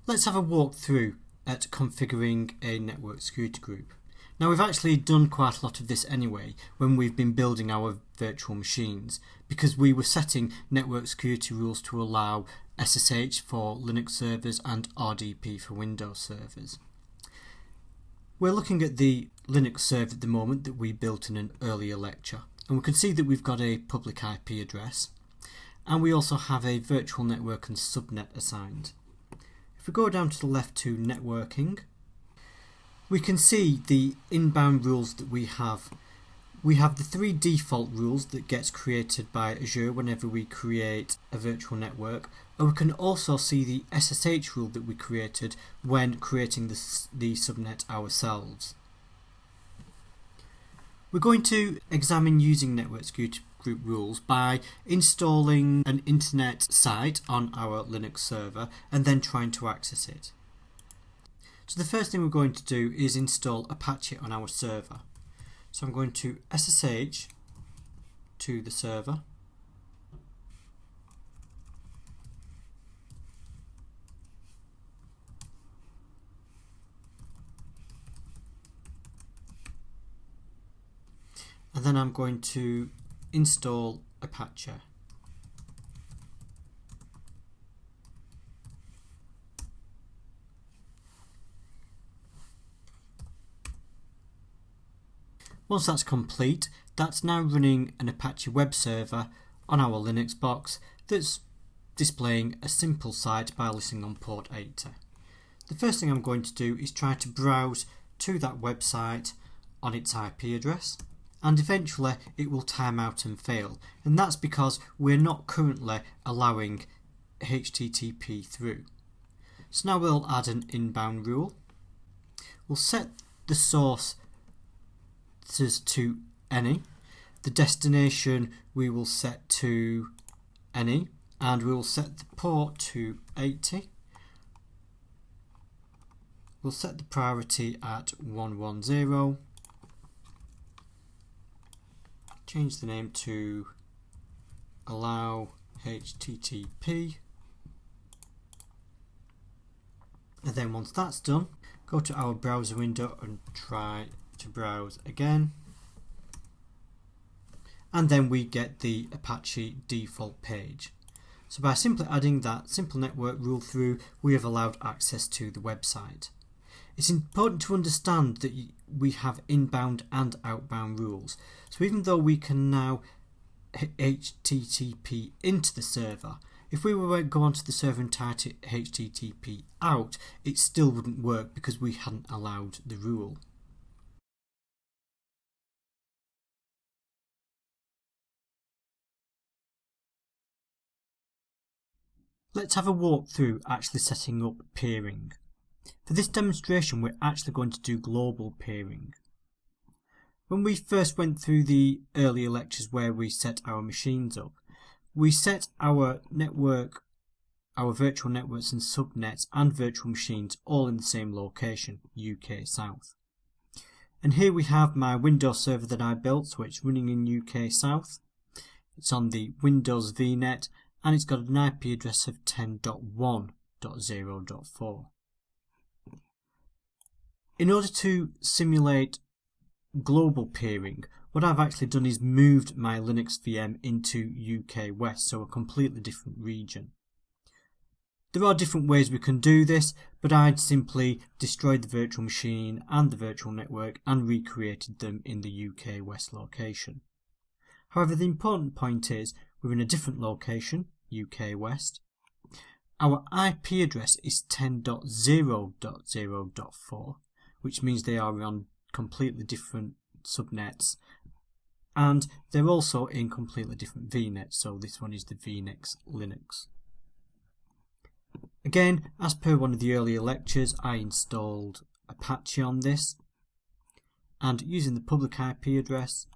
Let's have a walk through at configuring a network security group. Now, we've actually done quite a lot of this anyway when we've been building our virtual machines, because we were setting network security rules to allow SSH for Linux servers and RDP for Windows servers. We're looking at the Linux server at the moment that we built in an earlier lecture, and we can see that we've got a public IP address, and we also have a virtual network and subnet assigned. If we go down to the left to networking, we can see the inbound rules that we have. We have the 3 default rules that gets created by Azure whenever we create a virtual network, and we can also see the SSH rule that we created when creating the subnet ourselves. We're going to examine using network security group rules by installing an internet site on our Linux server and then trying to access it. So the first thing we're going to do is install Apache on our server. So I'm going to SSH to the server. And then I'm going to install Apache. Once that's complete, that's now running an Apache web server on our Linux box that's displaying a simple site by listening on port 80. The first thing I'm going to do is try to browse to that website on its IP address, and eventually it will time out and fail, and that's because we're not currently allowing HTTP through. So now we'll add an inbound rule. We'll set the source to any, the destination we will set to any, and we will set the port to 80. We'll set the priority at 110, change the name to allow HTTP, and then once that's done, go to our browser window and try to browse again, and then we get the Apache default page. So by simply adding that simple network rule through, we have allowed access to the website. It's important to understand that we have inbound and outbound rules. So even though we can now HTTP into the server, if we were to go onto the server and type HTTP out, it still wouldn't work because we hadn't allowed the rule. Let's have a walk through actually setting up peering. For this demonstration, we're actually going to do global peering. When we first went through the earlier lectures where we set our machines up, we set our network, our virtual networks and subnets and virtual machines all in the same location, UK South. And here we have my Windows server that I built, so it's running in UK South. It's on the Windows VNET, and it's got an IP address of 10.1.0.4. In order to simulate global peering, what I've actually done is moved my Linux VM into UK West, so a completely different region. There are different ways we can do this, but I'd simply destroyed the virtual machine and the virtual network and recreated them in the UK West location. However, the important point is we're in a different location, UK West. Our IP address is 10.0.0.4, which means they are on completely different subnets, and they're also in completely different VNETs, so this one is the VNET Linux. Again, as per one of the earlier lectures, I installed Apache on this, and using the public IP address,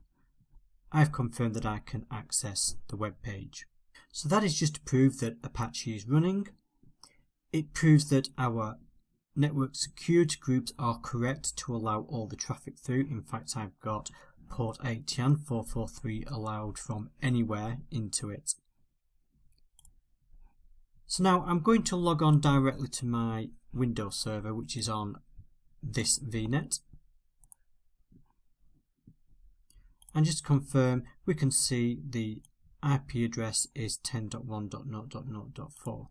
I've confirmed that I can access the web page. So that is just to prove that Apache is running. It proves that our network security groups are correct to allow all the traffic through. In fact, I've got port 80 and 443 allowed from anywhere into it. So now I'm going to log on directly to my Windows server, which is on this VNet. And just to confirm, we can see the IP address is 10.1.0.0.4.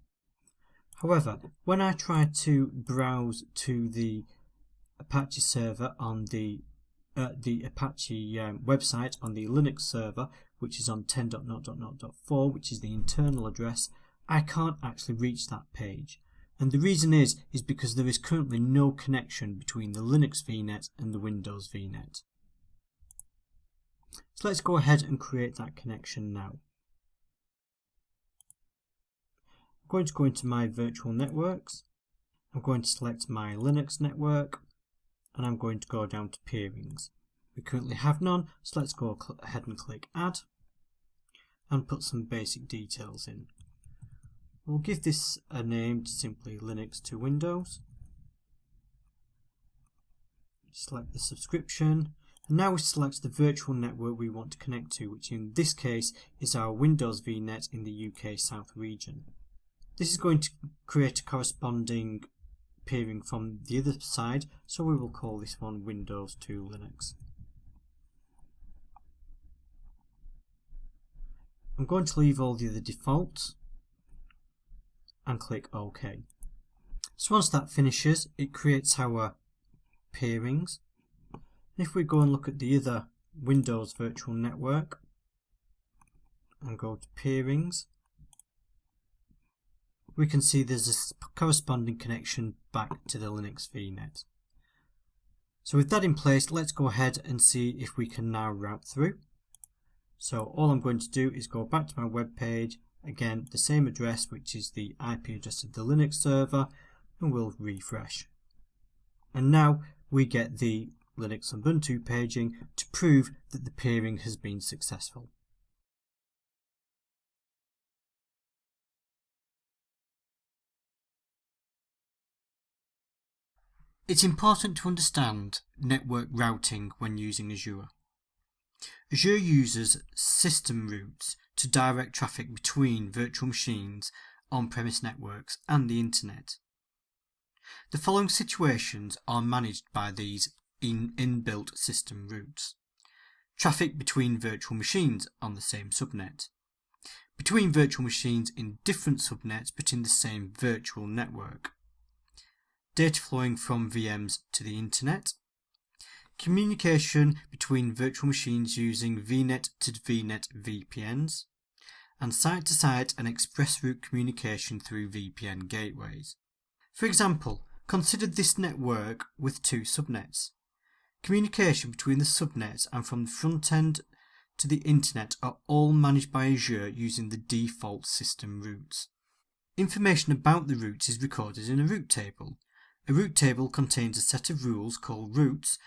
However, when I try to browse to the Apache server on the Apache website on the Linux server, which is on 10.0.0.4, which is the internal address, I can't actually reach that page. And the reason is because there is currently no connection between the Linux VNet and the Windows VNet. So let's go ahead and create that connection now. I'm going to go into my virtual networks. I'm going to select my Linux network, and I'm going to go down to peerings. We currently have none, so let's go ahead and click Add and put some basic details in. We'll give this a name, simply Linux to Windows. Select the subscription, and now we select the virtual network we want to connect to, which in this case is our Windows VNet in the UK South region. This is going to create a corresponding peering from the other side, so we will call this one Windows to Linux. I'm going to leave all the other defaults and click OK. So once that finishes, it creates our peerings. If we go and look at the other Windows virtual network and go to peerings, we can see there's a corresponding connection back to the Linux VNet. So with that in place, let's go ahead and see if we can now route through. So all I'm going to do is go back to my web page, again the same address, which is the IP address of the Linux server, and we'll refresh. And now we get the Linux Ubuntu paging to prove that the peering has been successful. It's important to understand network routing when using Azure. Azure uses system routes to direct traffic between virtual machines, on-premise networks, and the Internet. The following situations are managed by these inbuilt system routes. Traffic between virtual machines on the same subnet. Between virtual machines in different subnets but in the same virtual network. Data flowing from VMs to the Internet. Communication between virtual machines using VNET to VNET VPNs. And site-to-site and express route communication through VPN gateways. For example, consider this network with two subnets. Communication between the subnets and from the front end to the Internet are all managed by Azure using the default system routes. Information about the routes is recorded in a route table. A route table contains a set of rules called routes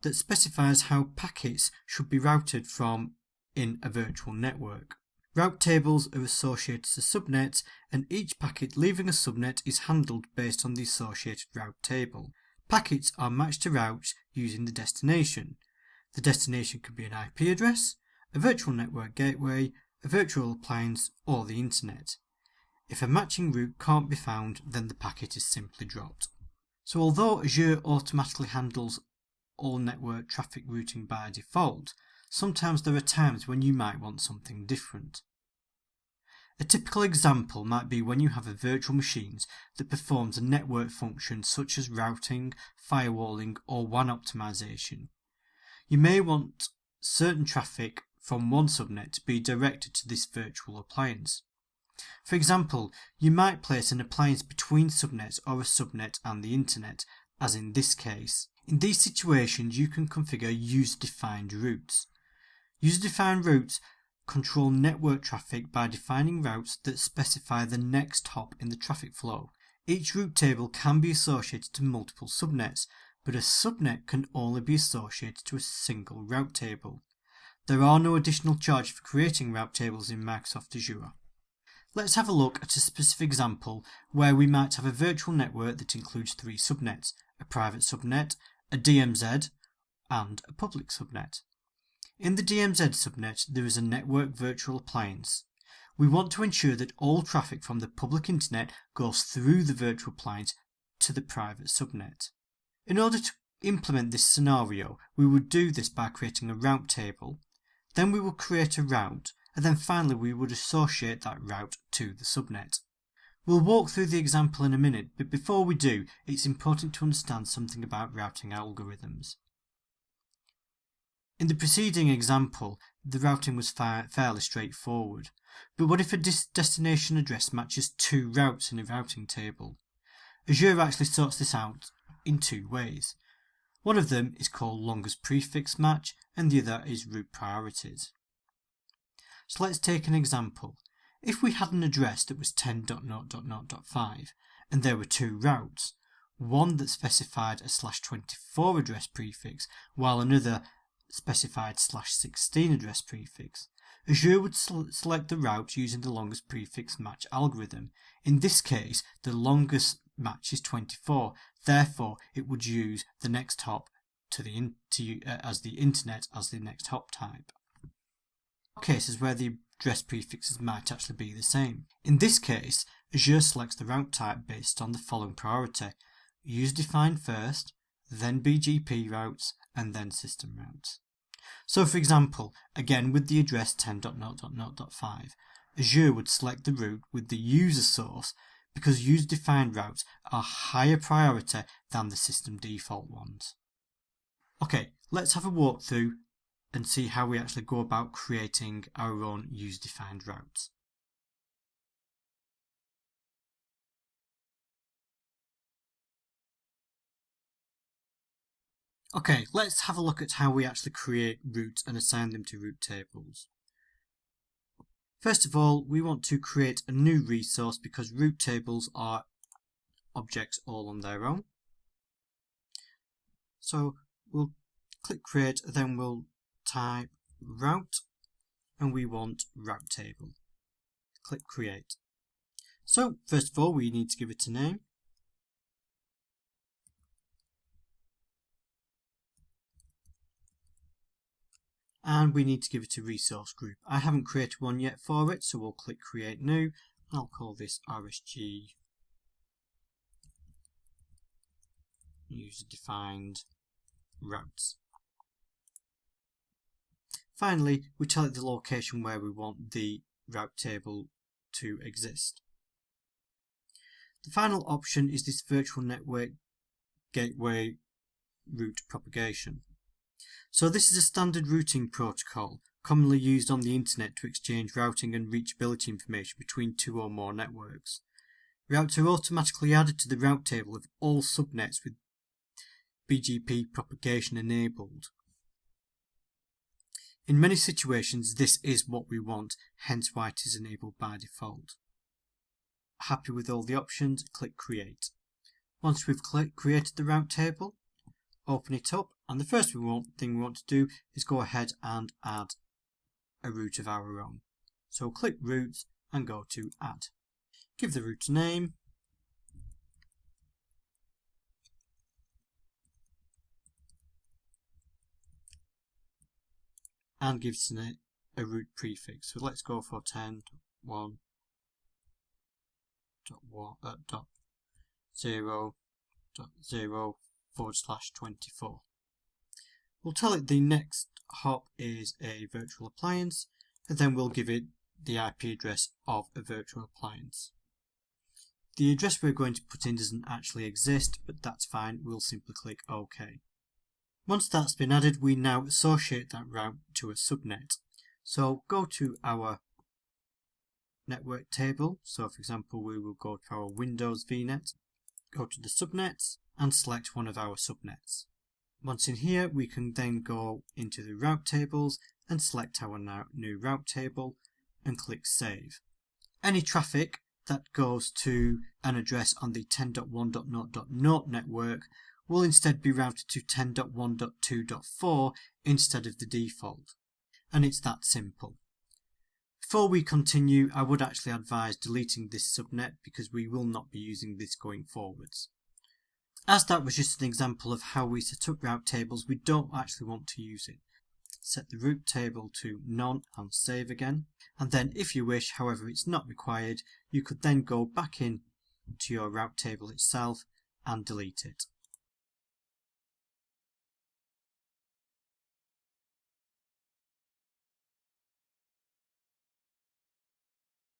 that specifies how packets should be routed from in a virtual network. Route tables are associated to subnets, and each packet leaving a subnet is handled based on the associated route table. Packets are matched to routes using the destination. The destination can be an IP address, a virtual network gateway, a virtual appliance, or the Internet. If a matching route can't be found, then the packet is simply dropped. So although Azure automatically handles all network traffic routing by default, sometimes there are times when you might want something different. A typical example might be when you have a virtual machine that performs a network function such as routing, firewalling, or WAN optimization. You may want certain traffic from one subnet to be directed to this virtual appliance. For example, you might place an appliance between subnets or a subnet and the Internet, as in this case. In these situations, you can configure user-defined routes. User-defined routes control network traffic by defining routes that specify the next hop in the traffic flow. Each route table can be associated to multiple subnets, but a subnet can only be associated to a single route table. There are no additional charges for creating route tables in Microsoft Azure. Let's have a look at a specific example where we might have a virtual network that includes three subnets, a private subnet, a DMZ, and a public subnet. In the DMZ subnet, there is a network virtual appliance. We want to ensure that all traffic from the public Internet goes through the virtual appliance to the private subnet. In order to implement this scenario, we would do this by creating a route table, then we will create a route, and then finally we would associate that route to the subnet. We'll walk through the example in a minute, but before we do, it's important to understand something about routing algorithms. In the preceding example, the routing was fairly straightforward, but what if a destination address matches two routes in a routing table? Azure actually sorts this out in two ways. One of them is called longest prefix match, and the other is route priorities. So let's take an example. If we had an address that was 10.0.0.5 and there were two routes, one that specified a /24 address prefix while another specified /16 address prefix, Azure would select the route using the longest prefix match algorithm. In this case, the longest match is 24, therefore it would use the next hop as the internet as the next hop type. Cases where the address prefixes might actually be the same. In this case, Azure selects the route type based on the following priority: user-defined first, then BGP routes, and then system routes. So for example, again with the address 10.0.0.5, Azure would select the route with the user source because user-defined routes are higher priority than the system default ones. Okay, let's have a walkthrough and see how we actually go about creating our own user-defined routes. Okay, let's have a look at how we actually create routes and assign them to route tables. First of all, we want to create a new resource because route tables are objects all on their own. So we'll click create, then we'll type route, and we want route table. Click create. So first of all, we need to give it a name. And we need to give it a resource group. I haven't created one yet for it, so we'll click create new, and I'll call this RSG user defined routes. Finally, we tell it the location where we want the route table to exist. The final option is this virtual network gateway route propagation. So this is a standard routing protocol commonly used on the internet to exchange routing and reachability information between two or more networks. Routes are automatically added to the route table of all subnets with BGP propagation enabled. In many situations, this is what we want, hence why it is enabled by default. Happy with all the options, click create. Once we've created the route table, open it up, and the first thing we want to do is go ahead and add a route of our own. So click routes and go to add. Give the route a name. And gives it a route prefix. So let's go for 10.1.0.0/24. We'll tell it the next hop is a virtual appliance, and then we'll give it the IP address of a virtual appliance. The address we're going to put in doesn't actually exist, but that's fine. We'll simply click OK. Once that's been added, we now associate that route to a subnet. So go to our network table. So for example, we will go to our Windows VNET, go to the subnets and select one of our subnets. Once in here, we can then go into the route tables and select our new route table and click save. Any traffic that goes to an address on the 10.1.0.0 network will instead be routed to 10.1.2.4 instead of the default. And it's that simple. Before we continue, I would actually advise deleting this subnet because we will not be using this going forwards. As that was just an example of how we set up route tables, we don't actually want to use it. Set the route table to none and save again. And then if you wish, however it's not required, you could then go back in to your route table itself and delete it.